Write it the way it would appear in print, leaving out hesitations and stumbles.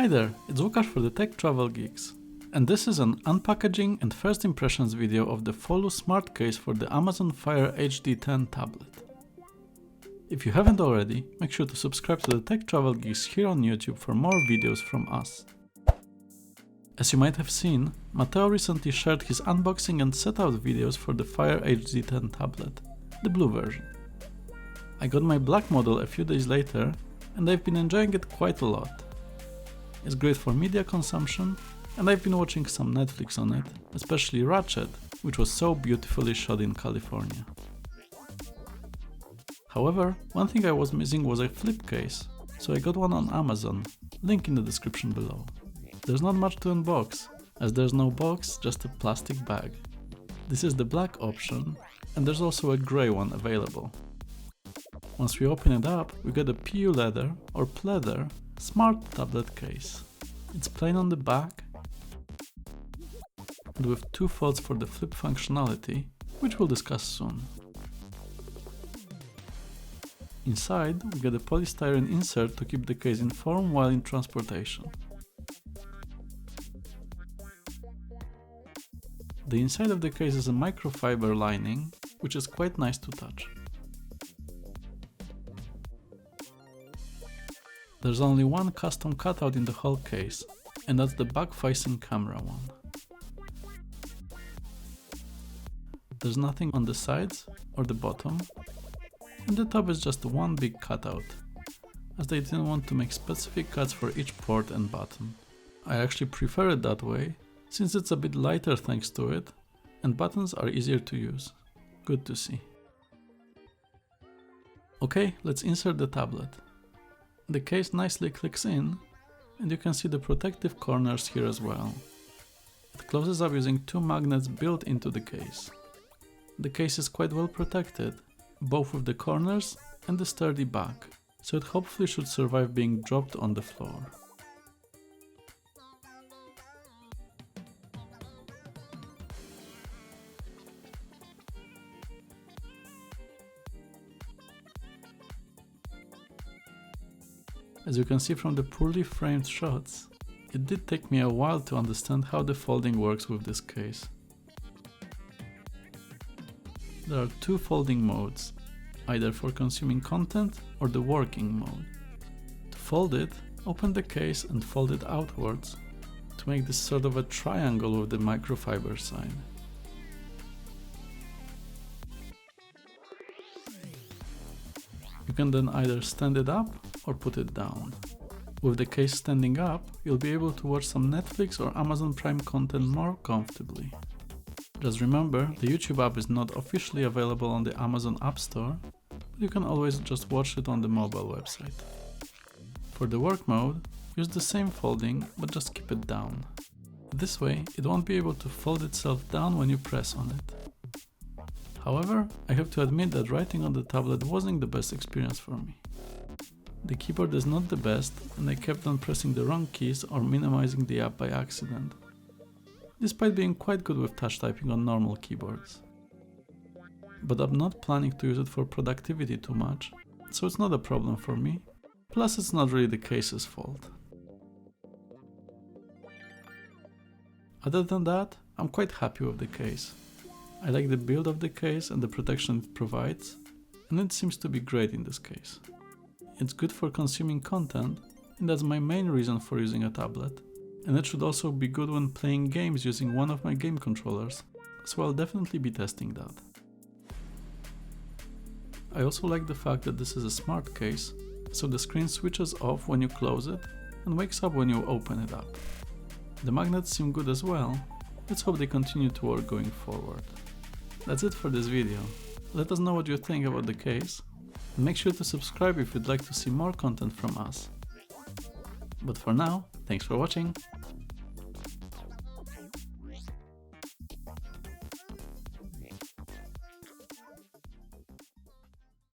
Hi there, it's Łukasz for the Tech Travel Geeks, and this is an unpackaging and first impressions video of the Foluu smart case for the Amazon Fire HD10 tablet. If you haven't already, make sure to subscribe to the Tech Travel Geeks here on YouTube for more videos from us. As you might have seen, Matteo recently shared his unboxing and setup videos for the Fire HD10 tablet, the blue version. I got my black model a few days later, and I've been enjoying it quite a lot. It's great for media consumption, and I've been watching some Netflix on it, especially Ratchet, which was so beautifully shot in California. However, one thing I was missing was a flip case, so I got one on Amazon, link in the description below. There's not much to unbox, as there's no box, just a plastic bag. This is the black option, and there's also a grey one available. Once we open it up, we get a PU leather or pleather smart tablet case. It's plain on the back and with two folds for the flip functionality, which we'll discuss soon. Inside, we get a polystyrene insert to keep the case in form while in transportation. The inside of the case is a microfiber lining, which is quite nice to touch. There's only one custom cutout in the whole case, and that's the back-facing camera one. There's nothing on the sides or the bottom, and the top is just one big cutout, as they didn't want to make specific cuts for each port and button. I actually prefer it that way, since it's a bit lighter thanks to it, and buttons are easier to use. Good to see. Okay, let's insert the tablet. The case nicely clicks in, and you can see the protective corners here as well. It closes up using two magnets built into the case. The case is quite well protected, both with the corners and the sturdy back, so it hopefully should survive being dropped on the floor. As you can see from the poorly framed shots, it did take me a while to understand how the folding works with this case. There are two folding modes, either for consuming content or the working mode. To fold it, open the case and fold it outwards to make this sort of a triangle with the microfiber side. You can then either stand it up or put it down. With the case standing up, you'll be able to watch some Netflix or Amazon Prime content more comfortably. Just remember, the YouTube app is not officially available on the Amazon App Store, but you can always just watch it on the mobile website. For the work mode, use the same folding, but just keep it down. This way, it won't be able to fold itself down when you press on it. However, I have to admit that writing on the tablet wasn't the best experience for me. The keyboard is not the best, and I kept on pressing the wrong keys or minimizing the app by accident, despite being quite good with touch typing on normal keyboards. But I'm not planning to use it for productivity too much, so it's not a problem for me, plus it's not really the case's fault. Other than that, I'm quite happy with the case. I like the build of the case and the protection it provides, and it seems to be great in this case. It's good for consuming content, and that's my main reason for using a tablet, and it should also be good when playing games using one of my game controllers, so I'll definitely be testing that. I also like the fact that this is a smart case, so the screen switches off when you close it and wakes up when you open it up. The magnets seem good as well. Let's hope they continue to work going forward. That's it for this video. Let us know what you think about the case, and make sure to subscribe if you'd like to see more content from us. But for now, thanks for watching!